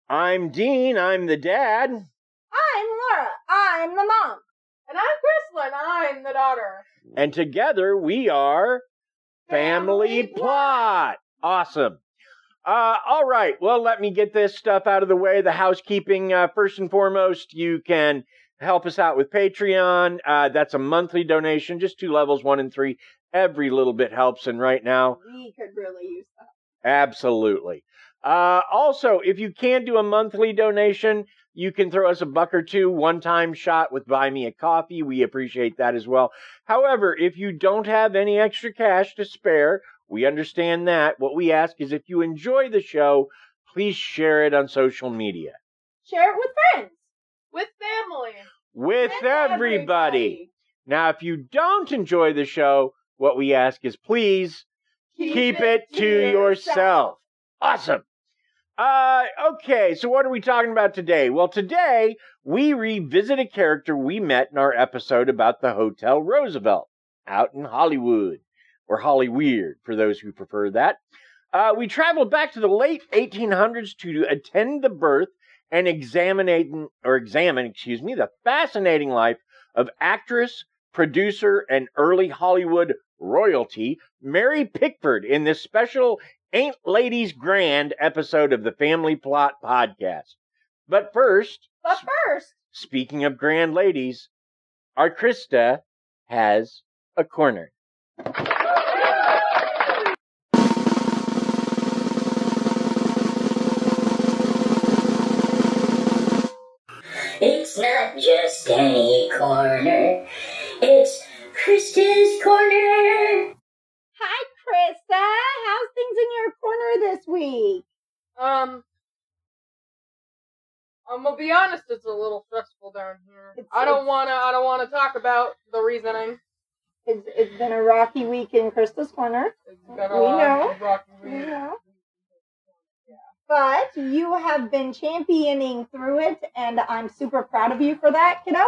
I'm Dean, I'm the dad. I'm Laura, I'm the mom. And I'm Krysta, and I'm the daughter. And together we are Family Plot. Awesome. All right, well, let me get this stuff out of the way. The housekeeping, first and foremost, you can help us out with Patreon. That's a monthly donation, just 2 levels, 1 and 3. Every little bit helps, and right now... we could really use that. Absolutely. Also, if you can't do a monthly donation, you can throw us $1 or $2 one-time shot with Buy Me a Coffee. We appreciate that as well. However, if you don't have any extra cash to spare, we understand that. What we ask is if you enjoy the show, please share it on social media. Share it with friends. With family. With everybody. Now, if you don't enjoy the show, what we ask is please keep it to yourself. Awesome. Okay, so what are we talking about today? Well, today we revisit a character we met in our episode about the Hotel Roosevelt out in Hollywood, or Hollyweird for those who prefer that. We traveled back to the late 1800s to attend the birth and examine the fascinating life of actress, producer, and early Hollywood royalty, Mary Pickford, in this special Ain't Ladies Grand episode of the Family Plot podcast. But first, speaking of grand ladies, our Krysta has a corner. It's not just any corner, it's Krysta's corner. Hi, Krysta. How's things in your corner this week? I'm gonna be honest, it's a little stressful down here. I don't wanna talk about the reasoning. It's been a rocky week in Krysta's corner. It's been a rocky week. We know. But you have been championing through it, and I'm super proud of you for that, kiddo.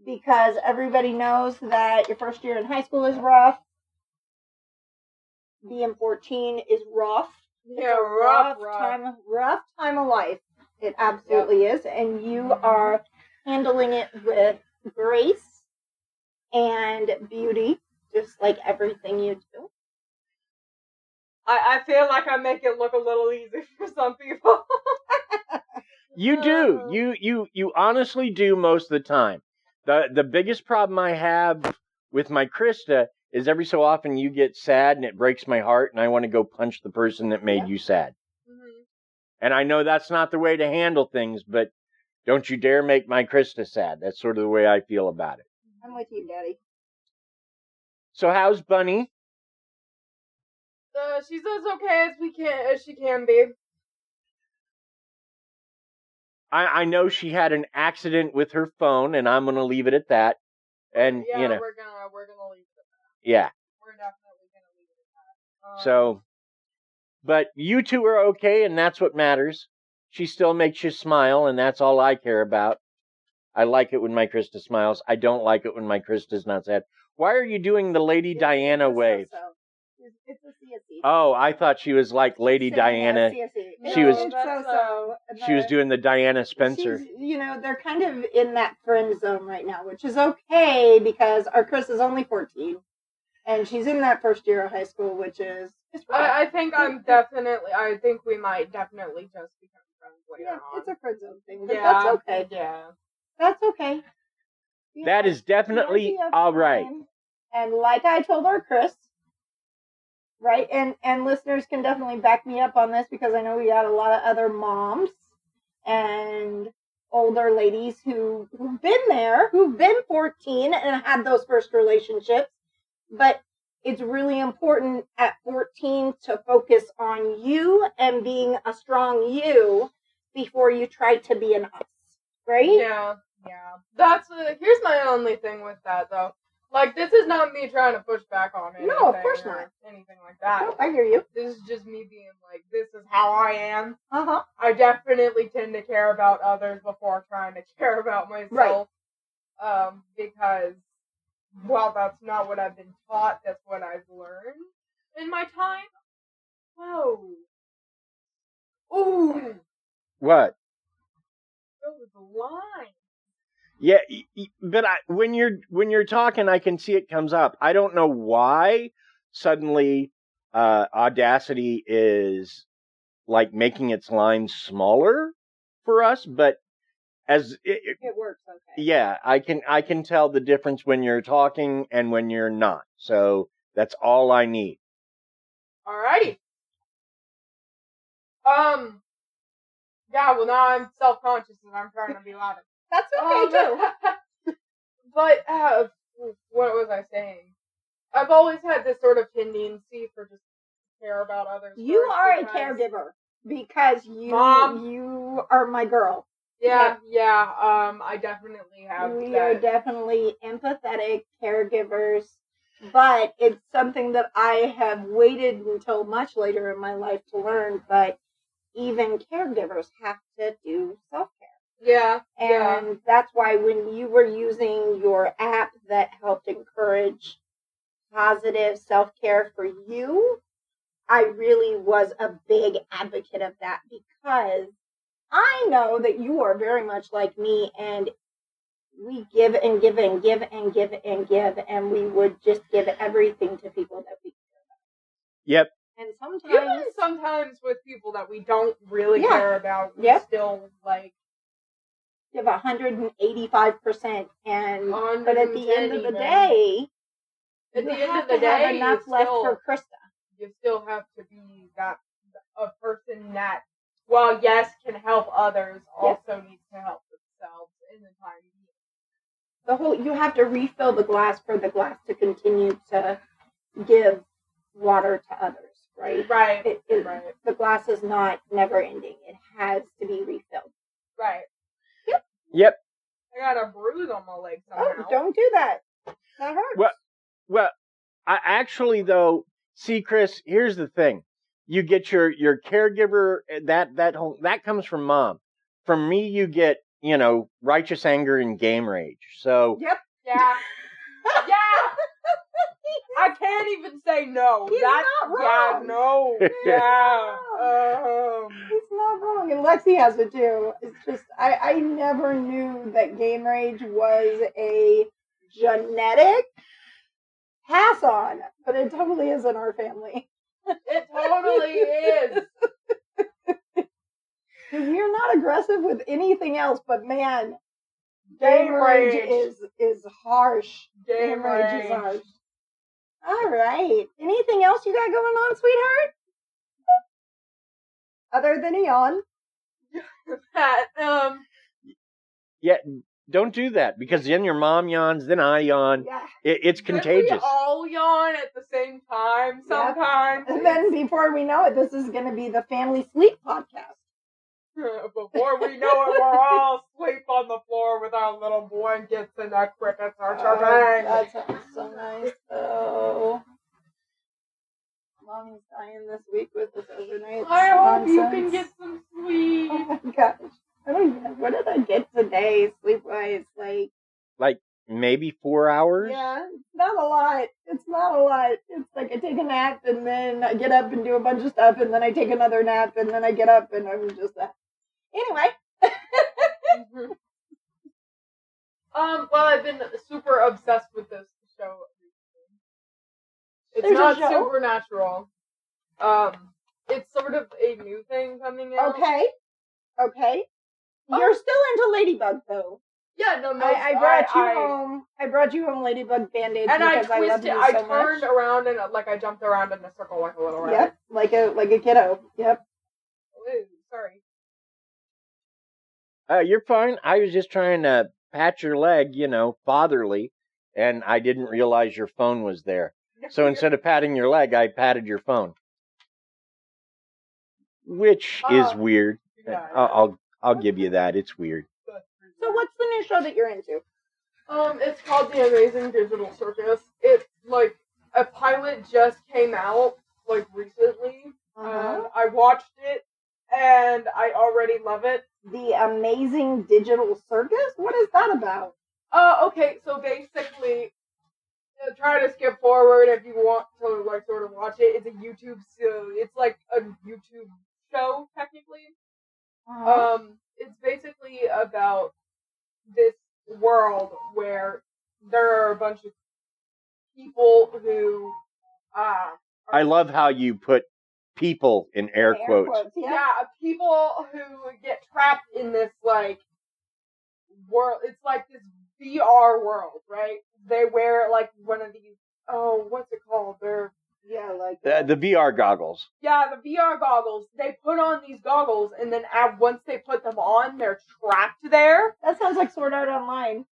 Because everybody knows that your first year in high school is rough. Being 14 is rough. Yeah, rough time of life. It absolutely is. And you are handling it with grace and beauty, just like everything you do. I feel like I make it look a little easy for some people. You do. You honestly do most of the time. The biggest problem I have with my Krysta is every so often you get sad and it breaks my heart and I want to go punch the person that made you sad. Mm-hmm. And I know that's not the way to handle things, but don't you dare make my Krysta sad. That's sort of the way I feel about it. I'm with you, Daddy. So how's Bunny? She's as okay as she can be. I know she had an accident with her phone, and I'm going to leave it at that. And yeah, you know, we're gonna leave it at that. Yeah. We're definitely gonna leave it at that. So, but you two are okay, and that's what matters. She still makes you smile, and that's all I care about. I like it when my Krysta smiles. I don't like it when my Krysta's not sad. Why are you doing the Lady Diana wave? It's a CSE. Oh, I thought she was like Lady Diana. She was doing the Diana Spencer. They're kind of in that friend zone right now, which is okay because our Chris is only 14, and she's in that first year of high school, which is. I think we might definitely just become friends later on. It's a friend zone thing, but that's okay. Yeah, that's okay. That is definitely all right. And like I told our Chris. Right, and listeners can definitely back me up on this because I know we got a lot of other moms and older ladies who've been there, who've been 14 and had those first relationships. But it's really important at 14 to focus on you and being a strong you before you try to be an us, right? Yeah. That's here's my only thing with that, though. Like, this is not me trying to push back on anything. No, of course not. Anything like that. No, I hear you. This is just me being like, this is how I am. Uh-huh. I definitely tend to care about others before trying to care about myself. Right. Because, well, that's not what I've been taught. That's what I've learned in my time. Whoa. Ooh. What? Those lines. Yeah, but when you're talking, I can see it comes up. I don't know why suddenly Audacity is like making its lines smaller for us, but as it works okay. Yeah, I can tell the difference when you're talking and when you're not. So that's all I need. Alrighty. Yeah, well now I'm self-conscious and I'm trying to be louder. That's okay too. But what was I saying? I've always had this sort of tendency for just care about others. You are a caregiver because you are my girl. Yeah. I definitely have. We are definitely empathetic caregivers, but it's something that I have waited until much later in my life to learn. But even caregivers have to do self-care. Yeah. And that's why when you were using your app that helped encourage positive self-care for you, I really was a big advocate of that because I know that you are very much like me and we give and give and give and give and give and we would just give everything to people that we care about. Yep. And sometimes with people that we don't really care about, we still like give 185%, but at the end of the day, have enough left for Krysta. You still have to be a person that, while yes, can help others, also needs to help themselves in the time being. You have to refill the glass for the glass to continue to give water to others, right? Right. The glass is not never ending. It has to be refilled. Right. Yep. I got a bruise on my leg somehow. Oh, don't do that. That hurts. Well, I actually though, see, Chris, here's the thing. You get your caregiver, that comes from mom. From me, you get, righteous anger and game rage. So. Yep. Yeah. Yeah. I can't even say no. He's not wrong. Yeah, no. Yeah. He's not wrong. And Lexi has it too. It's just, I never knew that game rage was a genetic pass on, but it totally is in our family. It totally is. We're not aggressive with anything else, but man, game rage is harsh. Game rage is harsh. All right. Anything else you got going on, sweetheart? Other than a yawn? Yeah, don't do that because then your mom yawns, then I yawn. Yeah. It's contagious. We all yawn at the same time sometimes. And then before we know it, this is going to be the family sleep podcast. Before we know it, we're all asleep on the floor with our little blankets and our crickets are chirping. That sounds so nice, though. Mommy's dying this week with this overnight. I hope you can get some sleep. Oh my gosh. I don't know. What did I get today, sleep-wise? Like maybe 4 hours? Yeah, it's not a lot. It's not a lot. It's like I take a nap and then I get up and do a bunch of stuff and then I take another nap and then I get up and I'm just that. Anyway. Well, I've been super obsessed with this show recently. It's There's not a show? supernatural. It's sort of a new thing coming out. Okay. You're still into Ladybug, though. Yeah, no. I brought you home. I brought you home Ladybug Band-Aids and because I love you so much. I turned around and I jumped around in a circle like a little rabbit. Yep, like a kiddo. Yep. Ooh, sorry. You're fine. I was just trying to pat your leg, fatherly, and I didn't realize your phone was there. So instead of patting your leg, I patted your phone, which is weird. Yeah, I'll give you that. It's weird. So what's the new show that you're into? It's called The Amazing Digital Circus. It's like a pilot just came out like recently. I watched it and I already love it. The Amazing Digital Circus? What is that about? Okay, so basically, try to skip forward if you want to like sort of watch it. It's a YouTube, so it's like a YouTube show technically. It's basically about this world where there are a bunch of people who I love how you put people in air quotes. Yeah, people who get trapped in this like world. It's like this VR world, right? They wear like one of these, what's it called? They're like the VR goggles. Yeah, the VR goggles. They put on these goggles, and then once they put them on, they're trapped there. That sounds like Sword Art Online.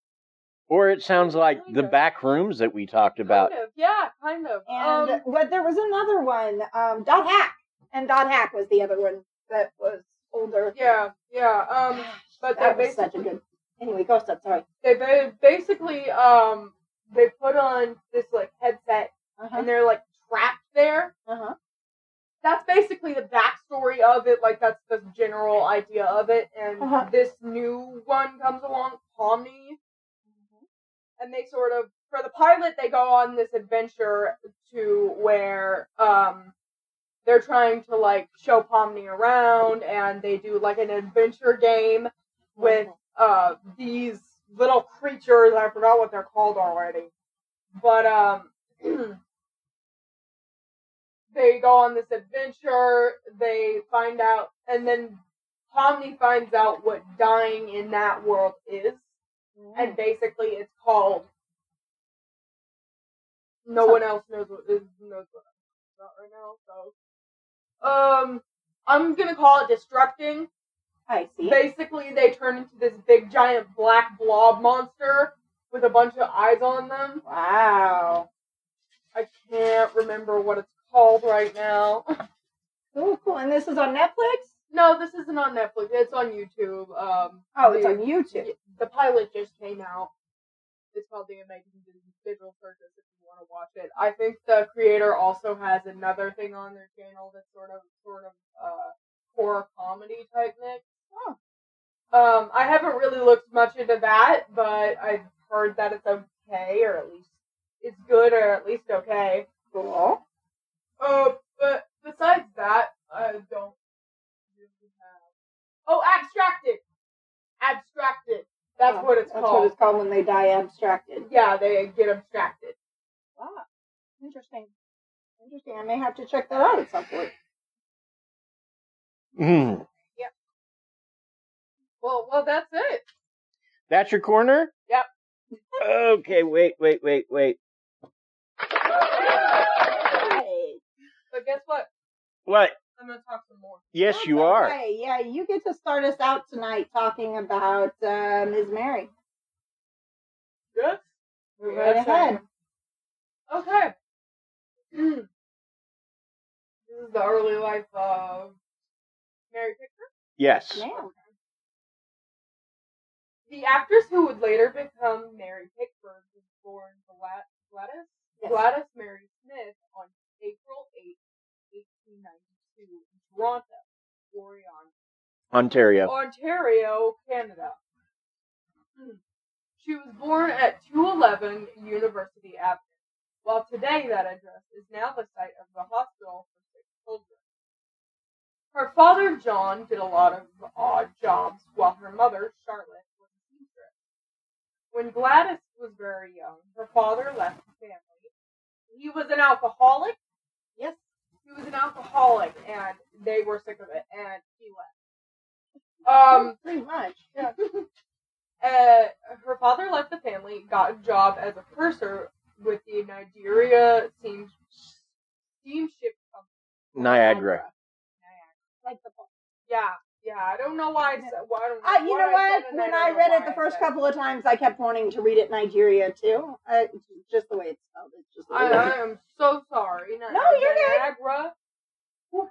Or it sounds like the back rooms that we talked about. Kind of, yeah, kind of. And there was another one, Dot Hack. And Dot Hack was the other one that was older. Yeah. But that was such a good... Anyway, go step, sorry. They basically, they put on this, like, headset, and they're, like, trapped there. That's basically the backstory of it. Like, that's the general idea of it. And this new one comes along, Pomni. And they sort of, for the pilot, they go on this adventure to where they're trying to, like, show Pomni around, and they do, like, an adventure game with these little creatures. I forgot what they're called already. But, they go on this adventure, they find out, and then Pomni finds out what dying in that world is. And basically, it's called. No one else knows what I'm about right now. So, I'm gonna call it destructing. I see. Basically, they turn into this big giant black blob monster with a bunch of eyes on them. Wow. I can't remember what it's called right now. Cool. And this is on Netflix? No, this isn't on Netflix. It's on YouTube. It's on YouTube. The pilot just came out. It's called The Amazing Digital Circus if you want to watch it. I think the creator also has another thing on their channel that's sort of horror comedy type mix. I haven't really looked much into that, but I've heard that it's okay, or at least it's good, or at least okay. Cool. But besides that, I don't really have. Oh, Abstracted. That's what it's called. That's what it's called when they die abstracted. Yeah, they get abstracted. Wow. Interesting. I may have to check that out at some point. Yeah. Well, that's it. That's your corner? Yep. Okay, wait. But guess what? What? I'm going to talk some more. Yes, you are. Okay, yeah, you get to start us out tonight talking about Ms. Mary. Yes? Move right ahead. Okay. This is the early life of Mary Pickford? Yes. Ma'am. The actress who would later become Mary Pickford was born Gladys Marie Smith on April 8, 1892 in Toronto, Ontario, Canada. She was born at 211 University Avenue, while today that address is now the site of the hospital for sick children. Her father, John, did a lot of odd jobs, while her mother, Charlotte, was a seamstress. When Gladys was very young, her father left the family. He was an alcoholic. Yes, he was an alcoholic, and they were sick of it, and he left. Pretty much. Yeah. Her father left the family, got a job as a purser with the Nigeria steamship company. Niagara. Like the book. Yeah. Yeah, I don't know why I said. Well, I don't know You know what? said, When I I don't read know it why the I first said couple of times, I kept wanting to read it Nigeria too. Just the way it's spelled. It's just. I am so sorry. No, you're good. Niagara. Whoa,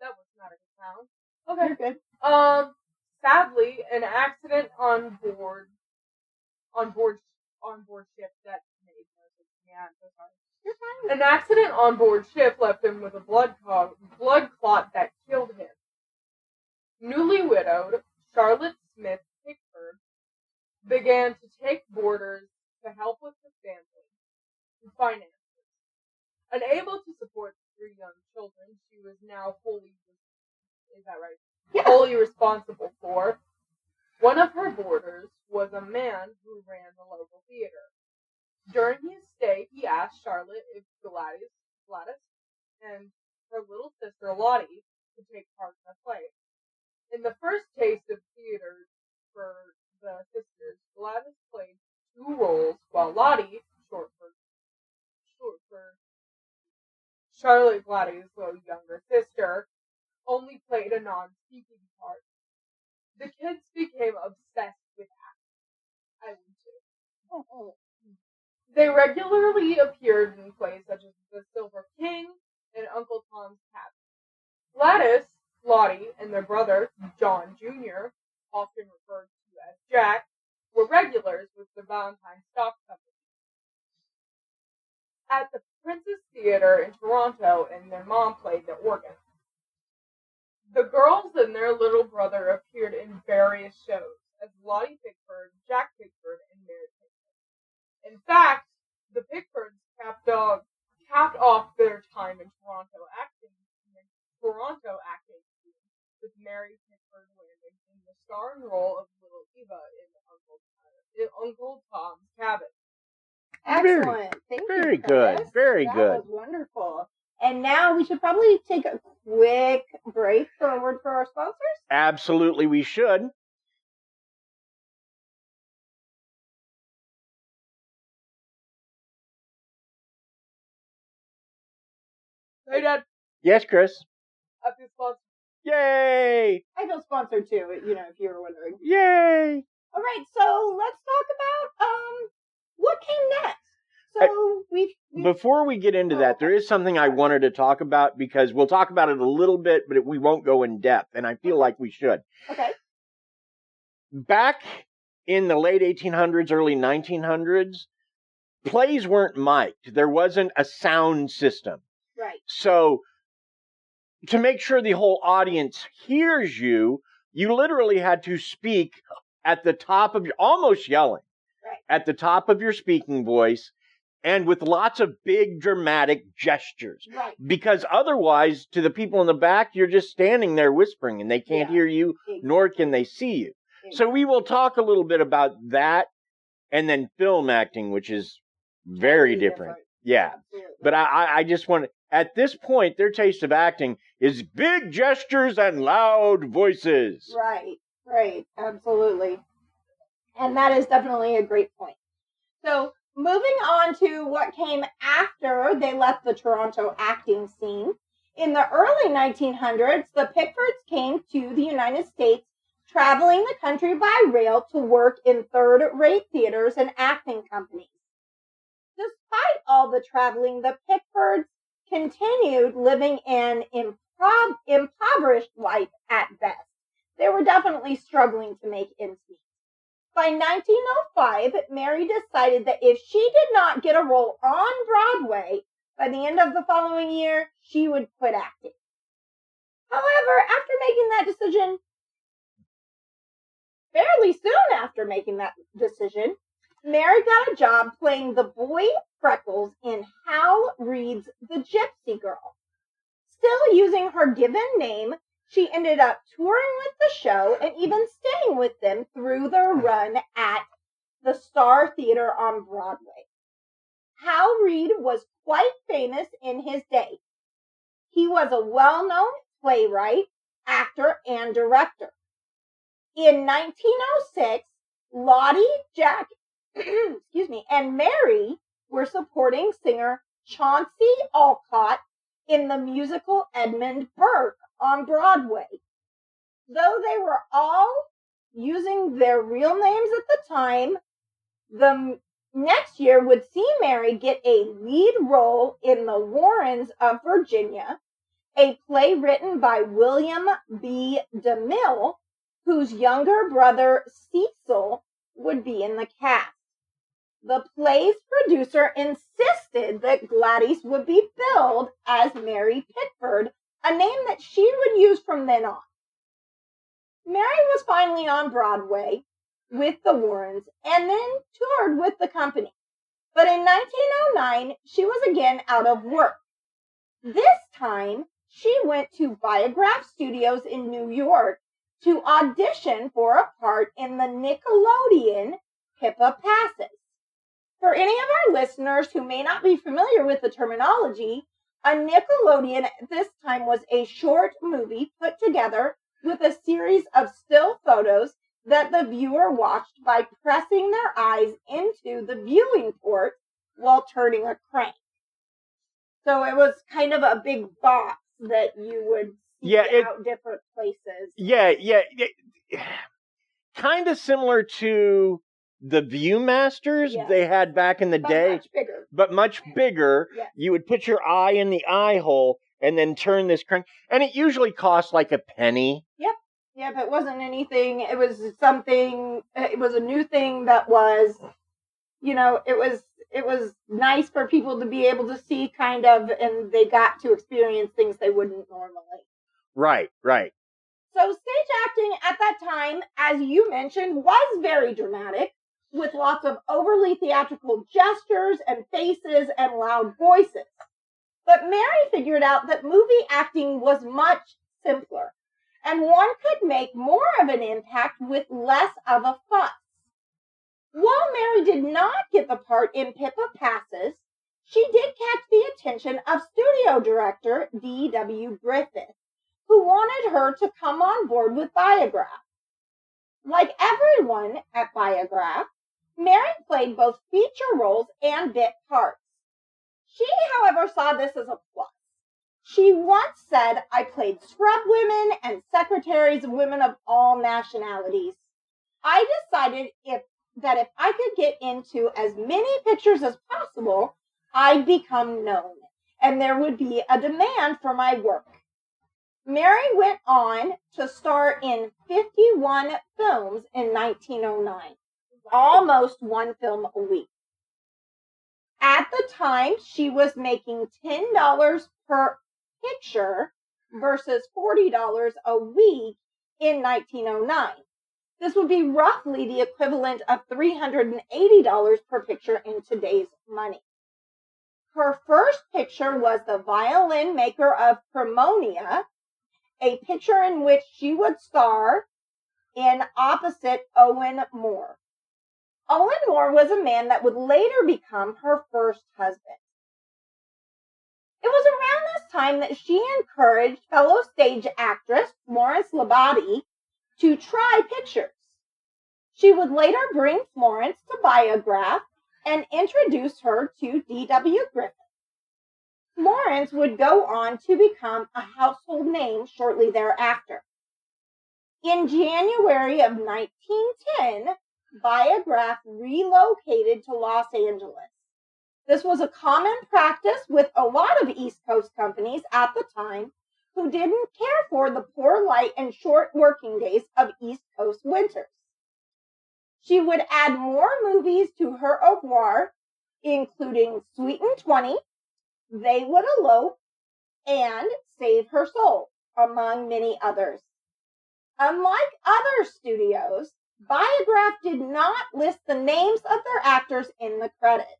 that was not a good sound. Okay. You're good. Sadly, an accident on board ship that made no sense. Yeah, I'm so sorry. You're fine. An accident on board ship left him with a blood clot that killed him. Newly widowed, Charlotte Smith Pickford began to take boarders to help with the family and finances. Unable to support 3 young children, she was now wholly responsible for. One of her boarders was a man who ran the local theater. During his stay, he asked Charlotte if Gladys and her little sister Lottie could take part in the play. In the first taste of theater for the sisters, Gladys played 2 roles, while Lottie, short for Charlotte Gladys' little younger sister, only played a non-speaking part. The kids became obsessed with acting. I would too. They regularly appeared in plays such as The Silver King and Uncle Tom's Cabin. Gladys, Lottie, and their brother, John Jr., often referred to as Jack, were regulars with the Valentine Stock Company. At the Princess Theatre in Toronto, and their mom played the organ. The girls and their little brother appeared in various shows as Lottie Pickford, Jack Pickford, and Mary Pickford. In fact, the Pickfords capped off their time in Toronto acting with Mary Pickford landing in the starring role of Little Eva in Uncle Tom's Cabin. Excellent. Thank you. Very good. Very that good. That was wonderful. And now we should probably take a quick break for a word for our sponsors. Absolutely, we should. Hey, Dad. Yes, Chris. I feel sponsored. Yay! I feel sponsored too, if you were wondering. Yay! All right, so let's talk about what came next. So before we get into that, there is something I wanted to talk about because we'll talk about it a little bit, but we won't go in depth, and I feel like we should. Okay. Back in the late 1800s, early 1900s, plays weren't mic'd. There wasn't a sound system. Right. So to make sure the whole audience hears you, you literally had to speak at the top of almost yelling, right, at the top of your speaking voice, and with lots of big dramatic gestures. Right. Because otherwise, to the people in the back, you're just standing there whispering, and they can't hear you, nor can they see you. So we will talk a little bit about that, and then film acting, which is very different. Yeah. Absolutely. But I just want to, at this point, their taste of acting is big gestures and loud voices. Right, absolutely. And that is definitely a great point. So, moving on to what came after they left the Toronto acting scene. In the early 1900s, the Pickfords came to the United States, traveling the country by rail to work in third-rate theaters and acting companies. Despite all the traveling, the Pickfords continued living an impoverished life at best. They were definitely struggling to make ends meet. By 1905, Mary decided that if she did not get a role on Broadway by the end of the following year, she would quit acting. However, after making that decision, fairly soon after making that decision, Mary got a job playing the boy Freckles in Hal Reed's The Gypsy Girl. Still using her given name, she ended up touring with the show and even staying with them through their run at the Star Theater on Broadway. Hal Reed was quite famous in his day. He was a well-known playwright, actor, and director. In 1906, Lottie, Jack, and Mary were supporting singer Chauncey Olcott in the musical Edmund Burke on Broadway. Though they were all using their real names at the time, the next year would see Mary get a lead role in The Warrens of Virginia, a play written by William B. DeMille, whose younger brother Cecil would be in the cast. The play's producer insisted that Gladys would be billed as Mary Pickford, a name that she would use from then on. Mary was finally on Broadway with the Warrens and then toured with the company. But in 1909, she was again out of work. This time, she went to Biograph Studios in New York to audition for a part in the Nickelodeon Pippa Passes. For any of our listeners who may not be familiar with the terminology, a Nickelodeon at this time was a short movie put together with a series of still photos that the viewer watched by pressing their eyes into the viewing port while turning a crank. So it was kind of a big box that you would see out different places. Yeah. Kind of similar to the Viewmasters they had back in the day. But much bigger. Yes. You would put your eye in the eye hole and then turn this crank. And it usually cost like a penny. Yep. Yeah, but it wasn't anything. It was something, it was a new thing that was, it was nice for people to be able to see kind of, and they got to experience things they wouldn't normally. Right. So stage acting at that time, as you mentioned, was very dramatic, with lots of overly theatrical gestures and faces and loud voices. But Mary figured out that movie acting was much simpler, and one could make more of an impact with less of a fuss. While Mary did not get the part in Pippa Passes, she did catch the attention of studio director D.W. Griffith, who wanted her to come on board with Biograph. Like everyone at Biograph, Mary played both feature roles and bit parts. She, however, saw this as a plus. She once said, "I played scrub women and secretaries of women of all nationalities. I decided that if I could get into as many pictures as possible, I'd become known, and there would be a demand for my work." Mary went on to star in 51 films in 1909, almost one film a week. At the time, she was making $10 per picture versus $40 a week in 1909. This would be roughly the equivalent of $380 per picture in today's money. Her first picture was The Violin Maker of Cremona, a picture in which she would star in opposite Owen Moore. Owen Moore was a man that would later become her first husband. It was around this time that she encouraged fellow stage actress Florence Labadie to try pictures. She would later bring Florence to Biograph and introduce her to D.W. Griffith. Florence would go on to become a household name shortly thereafter. In January of 1910, Biograph relocated to Los Angeles. This was a common practice with a lot of East Coast companies at the time who didn't care for the poor light and short working days of East Coast winters. She would add more movies to her oeuvre, including Sweet and 20, They Would Elope, and Save Her Soul, among many others. Unlike other studios, Biograph did not list the names of their actors in the credits.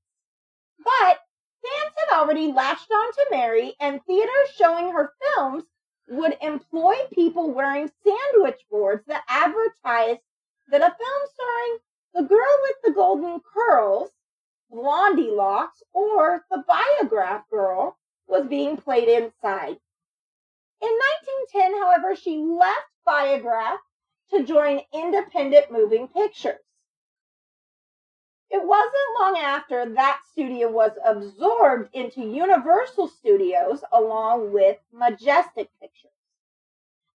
But fans had already latched on to Mary, and theaters showing her films would employ people wearing sandwich boards that advertised that a film starring the girl with the golden curls, Blondie Locks, or the Biograph girl was being played inside. In 1910, however, she left Biograph to join Independent Moving Pictures. It wasn't long after that studio was absorbed into Universal Studios along with Majestic Pictures.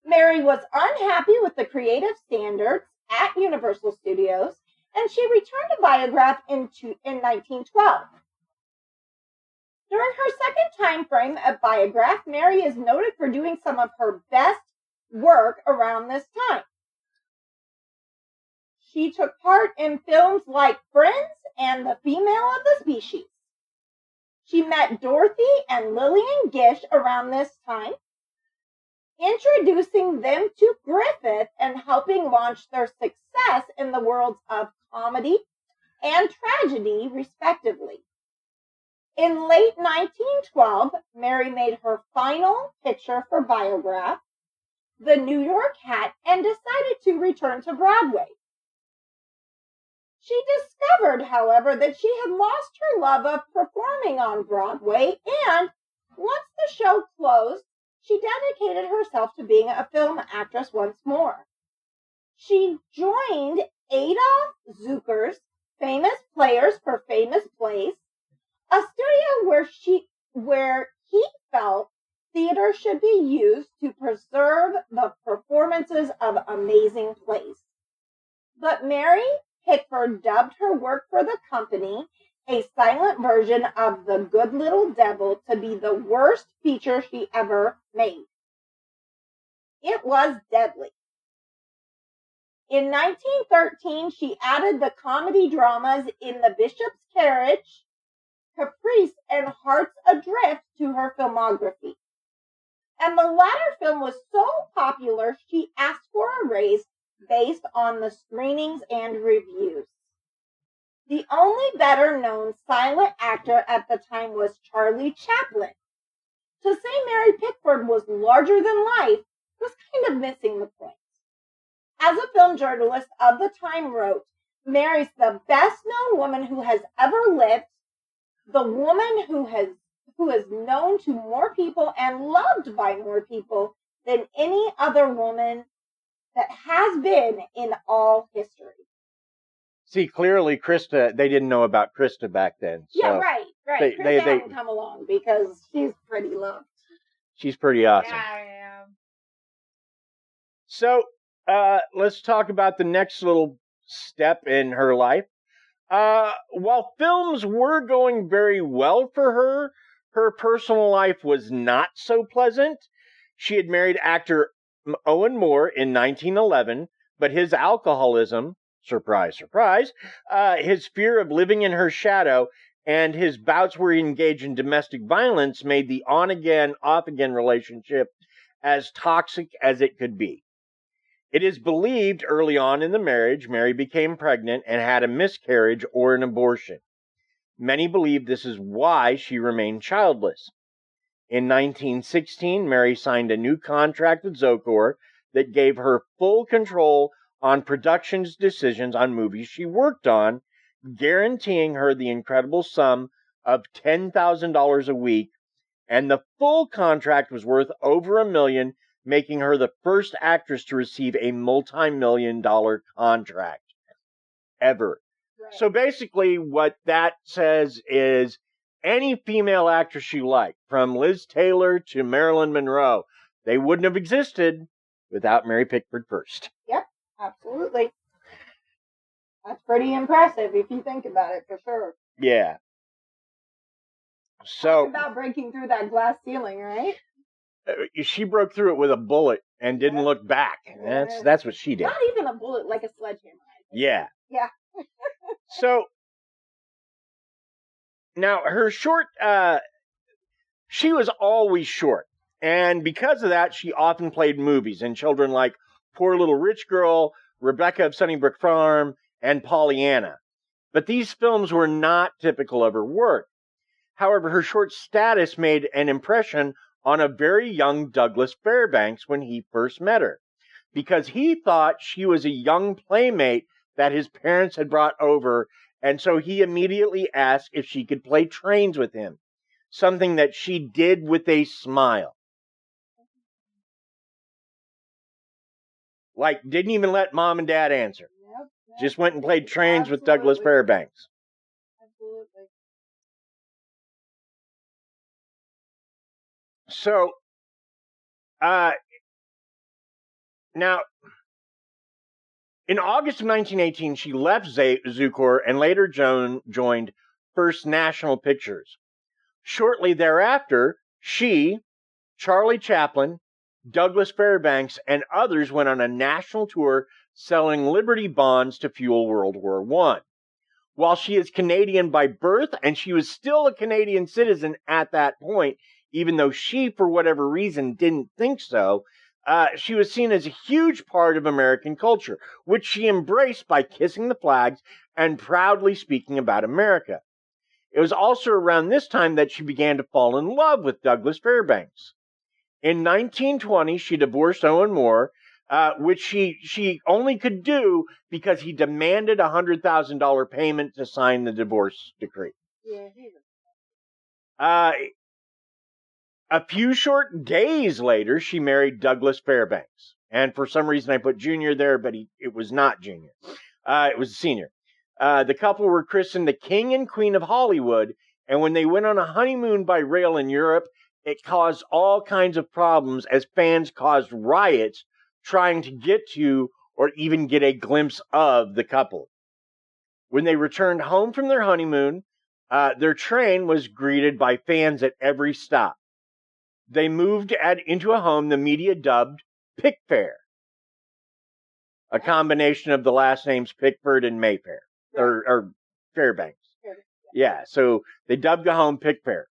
Mary was unhappy with the creative standards at Universal Studios, and she returned to Biograph in 1912. During her second time frame at Biograph, Mary is noted for doing some of her best work around this time. She took part in films like Friends and The Female of the Species. She met Dorothy and Lillian Gish around this time, introducing them to Griffith and helping launch their success in the worlds of comedy and tragedy, respectively. In late 1912, Mary made her final picture for Biograph, The New York Hat, and decided to return to Broadway. She discovered, however, that she had lost her love of performing on Broadway, and once the show closed, she dedicated herself to being a film actress once more. She joined Adolf Zucker's Famous Players for Famous Plays, a studio where he felt theater should be used to preserve the performances of amazing plays. But Mary Pickford dubbed her work for the company, a silent version of The Good Little Devil, to be the worst feature she ever made. It was deadly. In 1913, she added the comedy dramas In the Bishop's Carriage, Caprice, and Hearts Adrift to her filmography. And the latter film was so popular, she asked for a raise based on the screenings and reviews. The only better-known silent actor at the time was Charlie Chaplin. To say Mary Pickford was larger than life was kind of missing the point. As a film journalist of the time wrote, Mary's the best-known woman who has ever lived, the woman who is known to more people and loved by more people than any other woman that has been in all history. See, clearly, Krysta, they didn't know about Krysta back then. So yeah, right. Krysta hadn't come along because she's pretty loved. She's pretty awesome. Yeah, I am. So, let's talk about the next little step in her life. While films were going very well for her, her personal life was not so pleasant. She had married actor Owen Moore in 1911, but his alcoholism, surprise, surprise, his fear of living in her shadow, and his bouts where he engaged in domestic violence made the on-again, off-again relationship as toxic as it could be. It is believed early on in the marriage, Mary became pregnant and had a miscarriage or an abortion. Many believe this is why she remained childless. In 1916, Mary signed a new contract with Zocor that gave her full control on production's decisions on movies she worked on, guaranteeing her the incredible sum of $10,000 a week, and the full contract was worth over $1 million, making her the first actress to receive a multi-million-dollar contract ever. Right. So basically what that says is any female actress you like, from Liz Taylor to Marilyn Monroe, they wouldn't have existed without Mary Pickford first. Yep, absolutely. That's pretty impressive if you think about it, for sure. Yeah. So talk about breaking through that glass ceiling, right? She broke through it with a bullet and didn't look back. That's what she did. Not even a bullet, like a sledgehammer. Yeah. Yeah. So now her short, she was always short. And because of that, she often played movies in children like Poor Little Rich Girl, Rebecca of Sunnybrook Farm, and Pollyanna. But these films were not typical of her work. However, her short status made an impression on a very young Douglas Fairbanks when he first met her, because he thought she was a young playmate that his parents had brought over, and so he immediately asked if she could play trains with him, something that she did with a smile. Like, didn't even let mom and dad answer. Yep. Just went and played trains with Douglas Fairbanks. Absolutely. So, Now, in August of 1918, she left Zukor and later joined First National Pictures. Shortly thereafter, she, Charlie Chaplin, Douglas Fairbanks, and others went on a national tour selling Liberty bonds to fuel World War I. While she is Canadian by birth, and she was still a Canadian citizen at that point, even though she, for whatever reason, didn't think so, she was seen as a huge part of American culture, which she embraced by kissing the flags and proudly speaking about America. It was also around this time that she began to fall in love with Douglas Fairbanks. In 1920, she divorced Owen Moore, which she only could do because he demanded a $100,000 payment to sign the divorce decree. Yeah, a few short days later, she married Douglas Fairbanks. And for some reason, I put junior there, but it was not junior. It was senior. The couple were christened the King and Queen of Hollywood, and when they went on a honeymoon by rail in Europe, it caused all kinds of problems as fans caused riots trying to get to or even get a glimpse of the couple. When they returned home from their honeymoon, their train was greeted by fans at every stop. They moved into a home the media dubbed Pickfair, a combination of the last names Pickford and Mayfair, or Fairbanks. Yeah, so they dubbed the home Pickfair.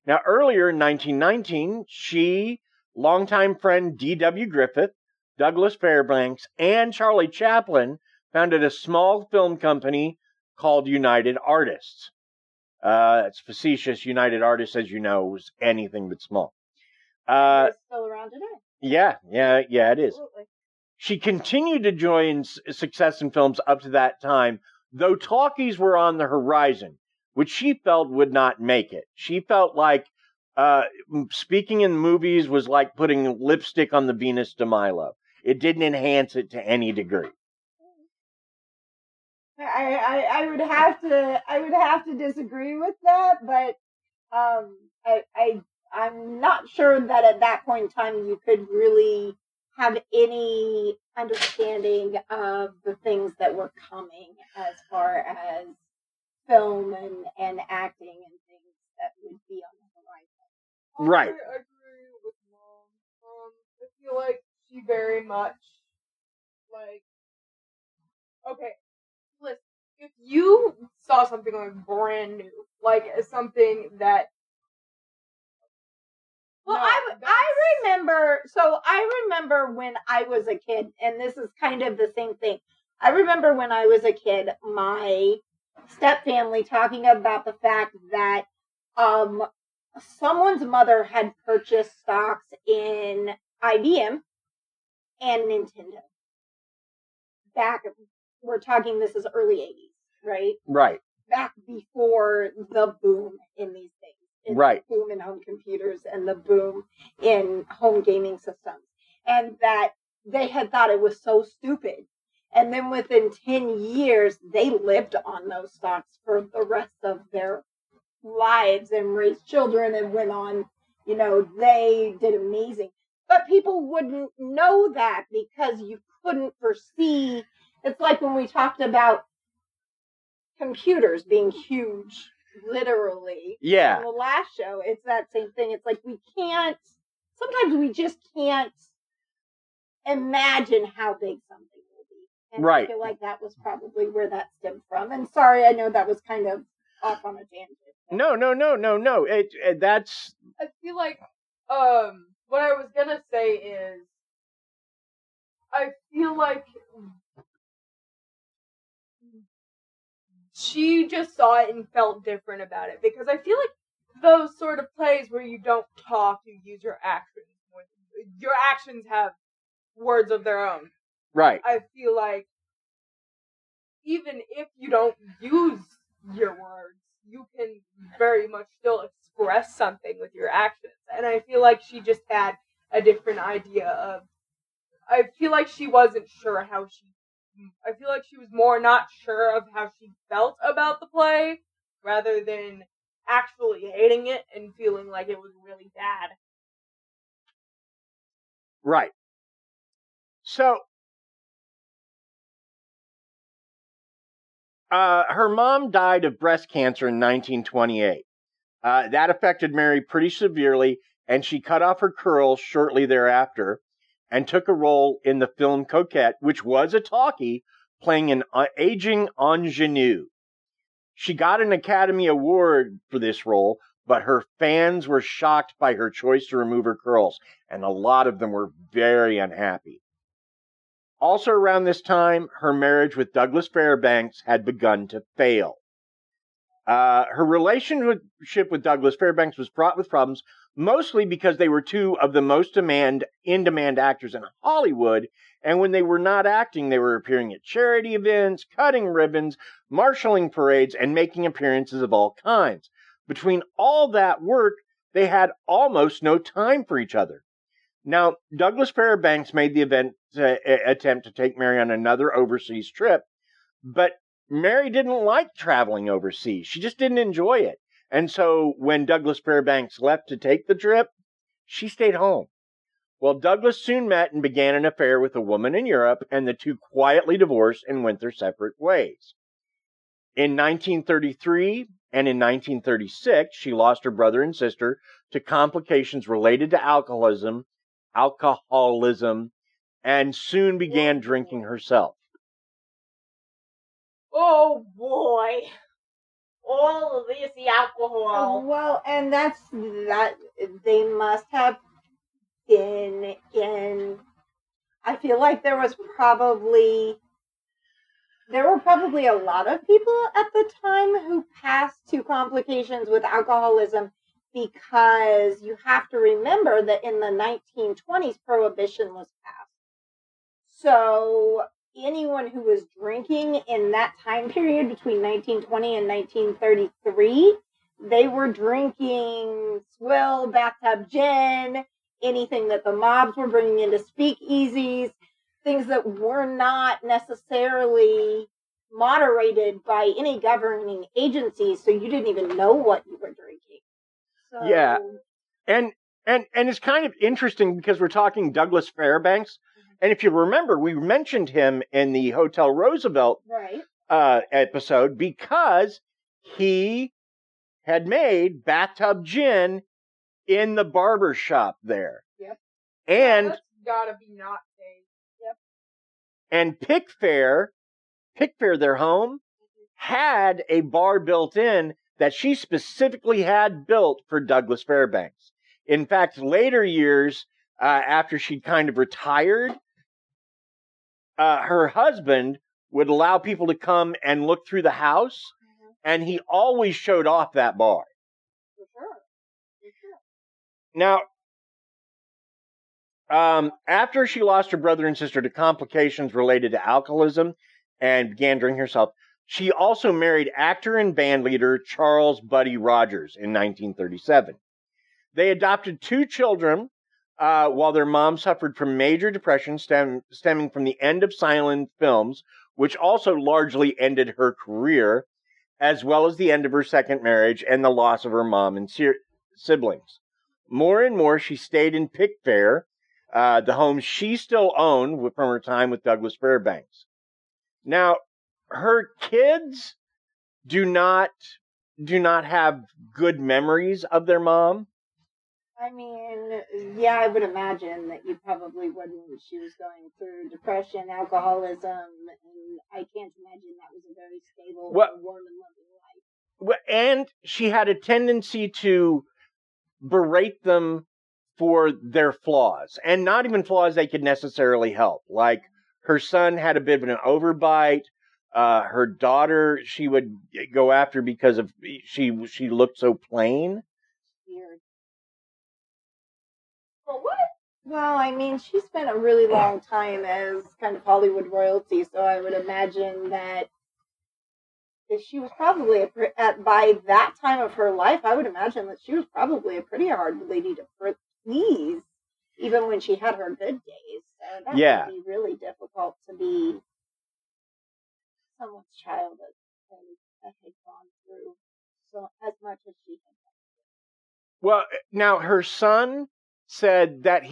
Now, earlier in 1919, she, longtime friend D.W. Griffith, Douglas Fairbanks, and Charlie Chaplin founded a small film company called United Artists. It's facetious. United Artists, as you know, was anything but small. it's still around today. Yeah, it is. Absolutely. She continued to enjoy success in films up to that time, though talkies were on the horizon, which she felt would not make it. She felt like speaking in movies was like putting lipstick on the Venus de Milo. It didn't enhance it to any degree. I would have to disagree with that, but I'm not sure that at that point in time you could really have any understanding of the things that were coming as far as film and acting and things that would be on the horizon. Right. I agree with Mom. I feel like she very much, okay, listen, if you saw something like brand new, like something that Well, no, I remember when I was a kid, and this is kind of the same thing. I remember when I was a kid, my stepfamily talking about the fact that someone's mother had purchased stocks in IBM and Nintendo. We're talking, this is early 80s, right? Right. Back before the boom in these things. Right. The boom in home computers and the boom in home gaming systems. And that they had thought it was so stupid. And then within 10 years, they lived on those stocks for the rest of their lives and raised children and went on, they did amazing. But people wouldn't know that because you couldn't foresee. It's like when we talked about computers being huge, literally. Yeah. In the last show, it's that same thing. It's like sometimes we just can't imagine how big something will be. And right. I feel like that was probably where that stemmed from. And sorry, I know that was kind of off on a tangent. No. That's. I feel like what I was gonna say is I feel like she just saw it and felt different about it, because I feel like those sort of plays where you don't talk, you use your actions. Your actions have words of their own. Right. I feel like even if you don't use your words, you can very much still express something with your actions. And I feel like she just had a different idea of, I feel like she wasn't sure how I feel like she was more not sure of how she felt about the play, rather than actually hating it and feeling like it was really bad. Right. So, her mom died of breast cancer in 1928. That affected Mary pretty severely, and she cut off her curls shortly thereafter and took a role in the film Coquette, which was a talkie, playing an aging ingenue. She got an Academy Award for this role, but her fans were shocked by her choice to remove her curls, and a lot of them were very unhappy. Also around this time, her marriage with Douglas Fairbanks had begun to fail. Her relationship with Douglas Fairbanks was fraught with problems, mostly because they were two of the most in-demand actors in Hollywood, and when they were not acting, they were appearing at charity events, cutting ribbons, marshalling parades, and making appearances of all kinds. Between all that work, they had almost no time for each other. Now, Douglas Fairbanks made the attempt to take Mary on another overseas trip, but Mary didn't like traveling overseas. She just didn't enjoy it. And so when Douglas Fairbanks left to take the trip, she stayed home. Well, Douglas soon met and began an affair with a woman in Europe, and the two quietly divorced and went their separate ways. In 1933 and in 1936, she lost her brother and sister to complications related to alcoholism, and soon began drinking herself. Oh boy. All of this, the alcohol. Well, and that they must have been in. I feel like there were probably a lot of people at the time who passed to complications with alcoholism, because you have to remember that in the 1920s, Prohibition was passed. So anyone who was drinking in that time period between 1920 and 1933, they were drinking swill, bathtub gin, anything that the mobs were bringing into speakeasies, things that were not necessarily moderated by any governing agencies, so you didn't even know what you were drinking. So, yeah, and it's kind of interesting because we're talking Douglas Fairbanks, and if you remember, we mentioned him in the Hotel Roosevelt episode because he had made bathtub gin in the barber shop there. Yep. And that's gotta be not safe. Yep. And Pickfair, their home, had a bar built in that she specifically had built for Douglas Fairbanks. In fact, later years, after she'd kind of retired, her husband would allow people to come and look through the house, and he always showed off that bar. For sure. Now, after she lost her brother and sister to complications related to alcoholism and began drinking herself, she also married actor and band leader Charles Buddy Rogers in 1937. They adopted 2 children, while their mom suffered from major depression stemming from the end of silent films, which also largely ended her career, as well as the end of her second marriage and the loss of her mom and siblings. More and more, she stayed in Pickfair, the home she still owned from her time with Douglas Fairbanks. Now, her kids do not have good memories of their mom. I mean, yeah, I would imagine that you probably wouldn't. She was going through depression, alcoholism, and I can't imagine that was a very stable, warm, and loving life. And she had a tendency to berate them for their flaws, and not even flaws they could necessarily help. Like, her son had a bit of an overbite. Her daughter, she would go after because of she looked so plain. Weird. For what? Well, I mean, she spent a really long time as kind of Hollywood royalty, so I would imagine that if she was probably by that time of her life, I would imagine that she was probably a pretty hard lady to please, even when she had her good days. So that would be really difficult to be someone's child that had gone through so as much as she had. Well, now her son said that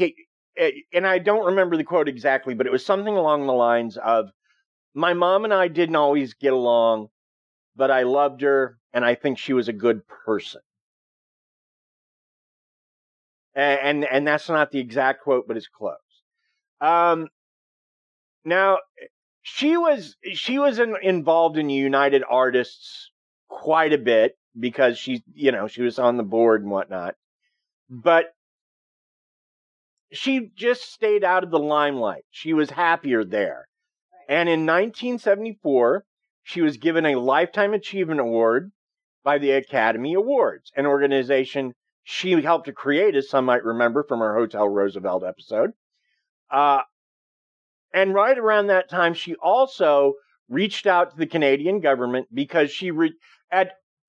and I don't remember the quote exactly, but it was something along the lines of, my mom and I didn't always get along, but I loved her, and I think she was a good person. And that's not the exact quote, but it's close. Now, she was involved in United Artists quite a bit because she was on the board and whatnot. But she just stayed out of the limelight. She was happier there. And in 1974, she was given a Lifetime Achievement Award by the Academy Awards, an organization she helped to create, as some might remember from our Hotel Roosevelt episode. And right around that time, she also reached out to the Canadian government because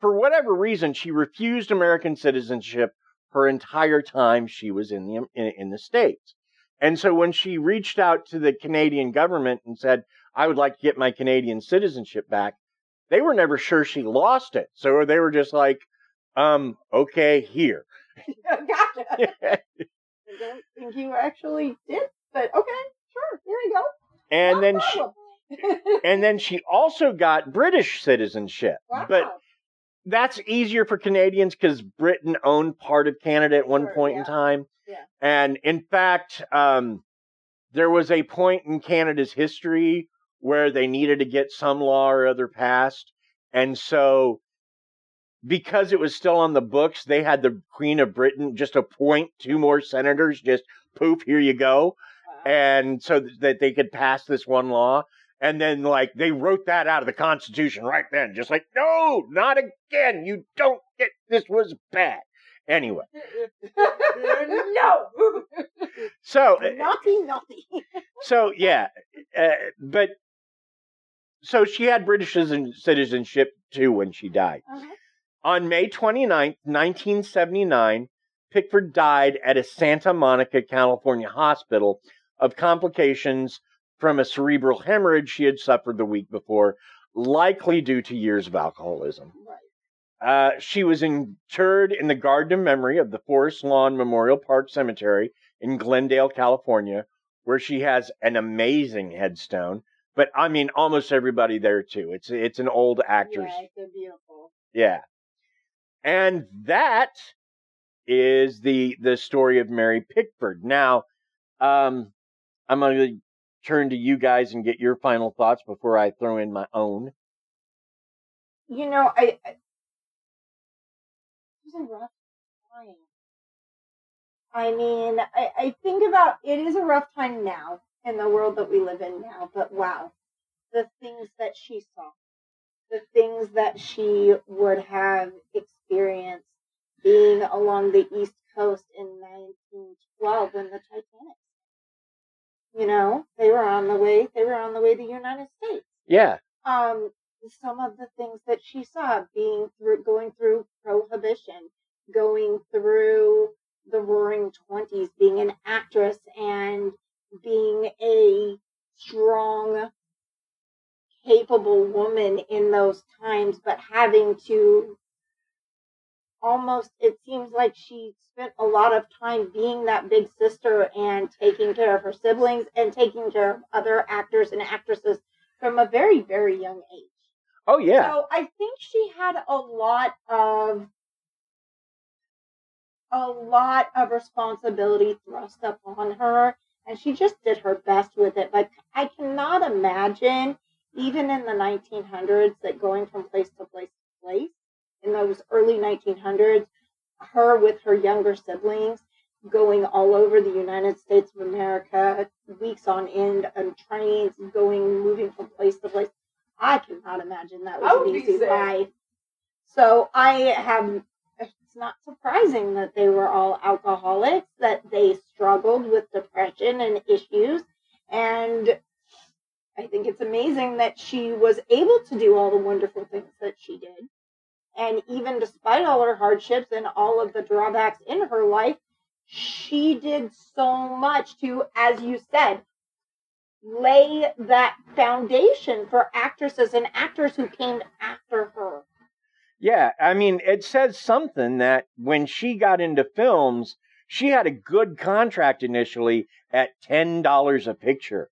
for whatever reason, she refused American citizenship her entire time she was in the States. And so when she reached out to the Canadian government and said, I would like to get my Canadian citizenship back, they were never sure she lost it. So they were just like, okay, here. Gotcha. I don't think you actually did, but okay, sure, here you go. And then she also got British citizenship. Wow. But that's easier for Canadians because Britain owned part of Canada at one point in time. Yeah. And in fact, there was a point in Canada's history where they needed to get some law or other passed. And so, because it was still on the books, they had the Queen of Britain just appoint 2 more senators, just poof, here you go. Wow. And so that they could pass this one law. And then, they wrote that out of the Constitution right then. Just like, no, not again. You don't get, this was bad. Anyway. No. So. Naughty. So, yeah. So she had British citizenship, too, when she died. Uh-huh. On May 29th, 1979, Pickford died at a Santa Monica, California hospital of complications from a cerebral hemorrhage she had suffered the week before, likely due to years of alcoholism. Right. She was interred in the Garden of Memory of the Forest Lawn Memorial Park Cemetery in Glendale, California, where she has an amazing headstone. But, I mean, almost everybody there, too. It's an old actor's. Yeah, it's beautiful. Yeah. And that is the story of Mary Pickford. Now, I'm going to turn to you guys and get your final thoughts before I throw in my own. You know, it was a rough time. I mean, I think about, it is a rough time now in the world that we live in now, but wow, the things that she saw, the things that she would have experienced being along the East Coast in 1912 when the Titanic. You know, they were on the way to the United States. Yeah. Some of the things that she saw going through Prohibition, going through the Roaring 20s, being an actress and being a strong, capable woman in those times, but having to it seems like she spent a lot of time being that big sister and taking care of her siblings and taking care of other actors and actresses from a very, very young age. Oh, yeah. So I think she had a lot of responsibility thrust upon her, and she just did her best with it. But I cannot imagine, even in the 1900s, that going from place to place to place, in those early 1900s, her with her younger siblings going all over the United States of America, weeks on end, on trains, moving from place to place. I cannot imagine that was an easy life. So it's not surprising that they were all alcoholics, that they struggled with depression and issues. And I think it's amazing that she was able to do all the wonderful things that she did. And even despite all her hardships and all of the drawbacks in her life, she did so much to, as you said, lay that foundation for actresses and actors who came after her. Yeah, I mean, it says something that when she got into films, she had a good contract initially at $10 a picture.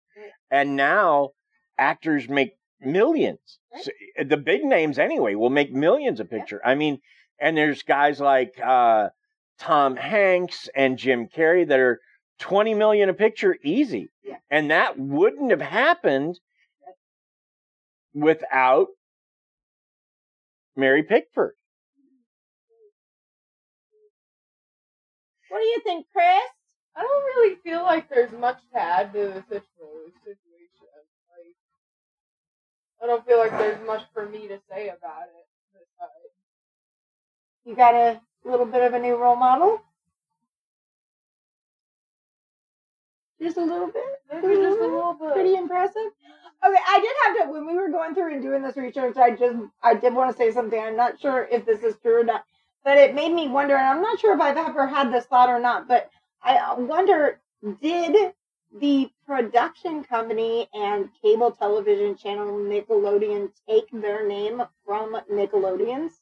And now actors make millions. Right. So, the big names anyway will make millions a picture. I mean, and there's guys like Tom Hanks and Jim Carrey that are $20 million a picture easy. Yeah. And that wouldn't have happened without Mary Pickford. What do you think, Chris? I don't really feel like there's much to add to the situation. Like, I don't feel like there's much for me to say about it this time. You got a little bit of a new role model? Just a little bit? Maybe just a little bit. Pretty impressive. Okay, I did have to, when we were going through and doing this research, I did want to say something. I'm not sure if this is true or not, but it made me wonder, and I'm not sure if I've ever had this thought or not, but I wonder, did the production company and cable television channel Nickelodeon take their name from Nickelodeon's?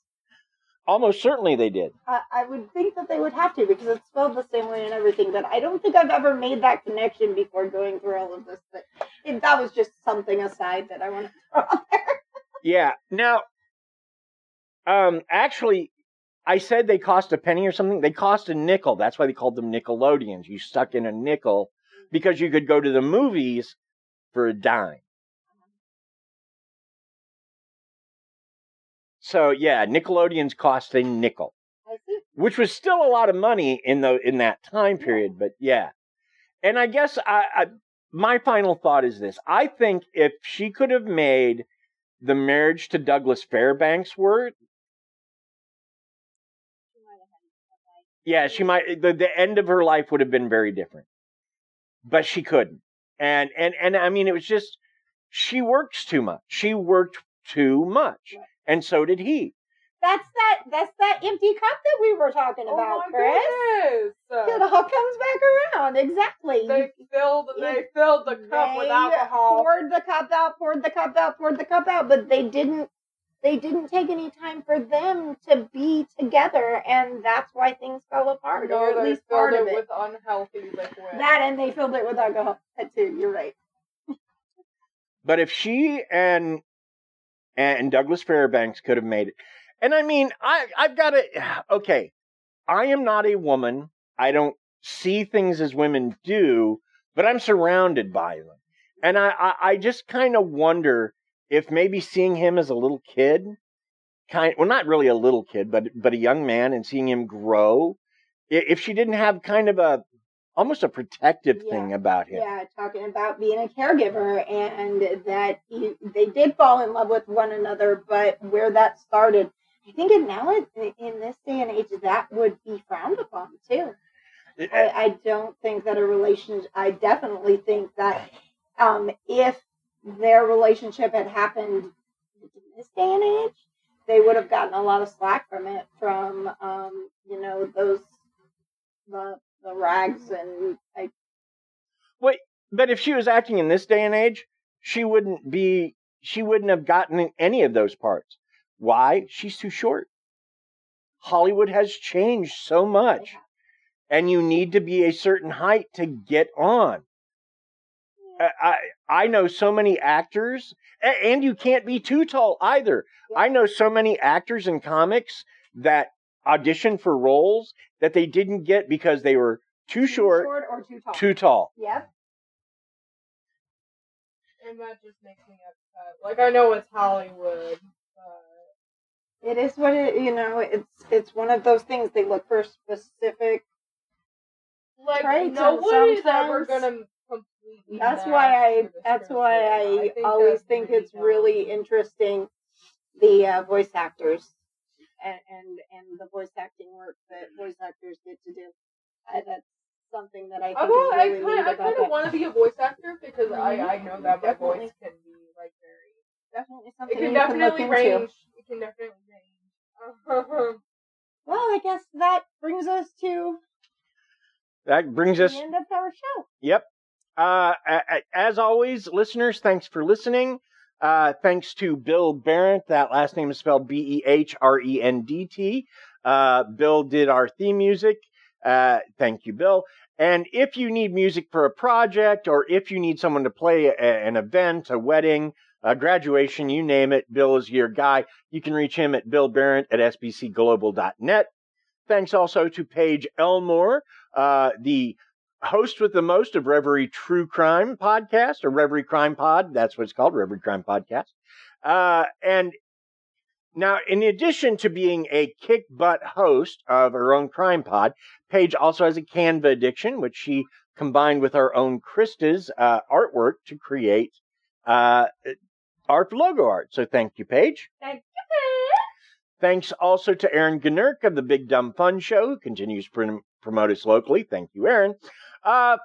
Almost certainly they did. I would think that they would have to, because it's spelled the same way and everything, but I don't think I've ever made that connection before going through all of this. But that was just something aside that I want to throw out there. Yeah. Now, actually, I said they cost a penny or something. They cost a nickel. That's why they called them Nickelodeons. You stuck in a nickel because you could go to the movies for a dime. So yeah, Nickelodeons cost a nickel, I see. which was still a lot of money in that time period. But yeah, and I guess my final thought is this: I think if she could have made the marriage to Douglas Fairbanks work, yeah, she might. The end of her life would have been very different, but she couldn't. And I mean, it was just she works too much. She worked too much. Right. And so did he. That's that empty cup that we were talking about, Chris. Goodness. It all comes back around. Exactly. They filled the cup with alcohol. Poured the cup out, but they didn't take any time for them to be together, and that's why things fell apart, or at least part of it. With unhealthy liquid. That, and they filled it with alcohol. That too. You're right. But if she and Douglas Fairbanks could have made it. And I mean, I've got to, okay, I am not a woman. I don't see things as women do, but I'm surrounded by them. And I just kind of wonder if maybe seeing him as a little kid, well, not really a little kid, but a young man, and seeing him grow, if she didn't have kind of almost a protective thing about him. Yeah, talking about being a caregiver, and that they did fall in love with one another, but where that started, I think now in this day and age, that would be frowned upon too. I don't think that a relationship, I definitely think that if their relationship had happened in this day and age, they would have gotten a lot of slack from it, from, the rags and Wait, but if she was acting in this day and age, she wouldn't have gotten any of those parts. Why? She's too short. Hollywood has changed so much, and you need to be a certain height to get on. I know so many actors, and you can't be too tall either. Yeah. I know so many actors in comics that auditioned for roles that they didn't get because they were too short or too tall. Too tall. Yep. And that just makes me upset. Like, I know it's Hollywood, but it is what it's one of those things. They look for specific traits. Nobody's ever gonna completely. That's why I always think it's really interesting, the voice actors and the voice acting work that voice actors get to do. That's something that I think is really neat about it. I kind of want to be a voice actor because I know that my voice can be like very definitely something it can you definitely can look into. range. It can definitely range. Well, I guess that brings us to the end of our show. Yep. As always, listeners, thanks for listening. Thanks to Bill Barrett. That last name is spelled Behrendt. Bill did our theme music. Thank you, Bill. And if you need music for a project, or if you need someone to play an event, a wedding, a graduation, you name it, Bill is your guy. You can reach him at billbarrett@sbcglobal.net. Thanks also to Paige Elmore, the host with the most of Reverie True Crime Podcast, or Reverie Crime Pod. That's what it's called, Reverie Crime Podcast. And now, in addition to being a kick-butt host of her own crime pod, Paige also has a Canva addiction, which she combined with our own Krysta's artwork to create our logo art. So thank you, Paige. Thank you, Paige. Thanks also to Aaron Gnerk of the Big Dumb Fun Show, who continues to promote us locally. Thank you, Aaron.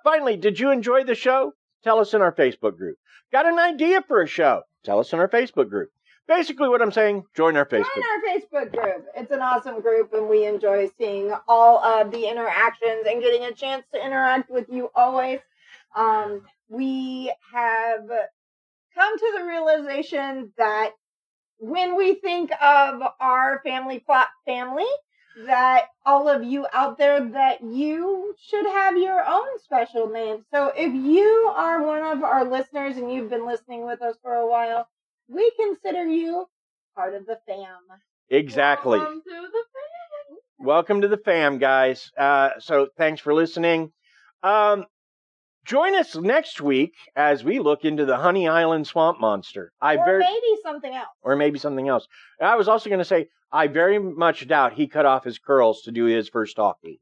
Finally, did you enjoy the show? Tell us in our Facebook group. Got an idea for a show? Tell us in our Facebook group. Basically what I'm saying, join our Facebook. Join our Facebook group. It's an awesome group, and we enjoy seeing all of the interactions and getting a chance to interact with you always. We have come to the realization that when we think of our family plot family, that all of you out there, that you should have your own special name. So if you are one of our listeners and you've been listening with us for a while, we consider you part of the fam. Exactly. Welcome to the fam. Welcome to the fam, guys. So thanks for listening. Join us next week as we look into the Honey Island Swamp Monster. Maybe something else. Or maybe something else. And I was also going to say, I very much doubt he cut off his curls to do his first talkie.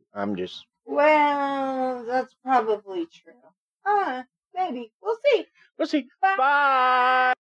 Well, that's probably true. Maybe. We'll see. We'll see. Bye. Bye.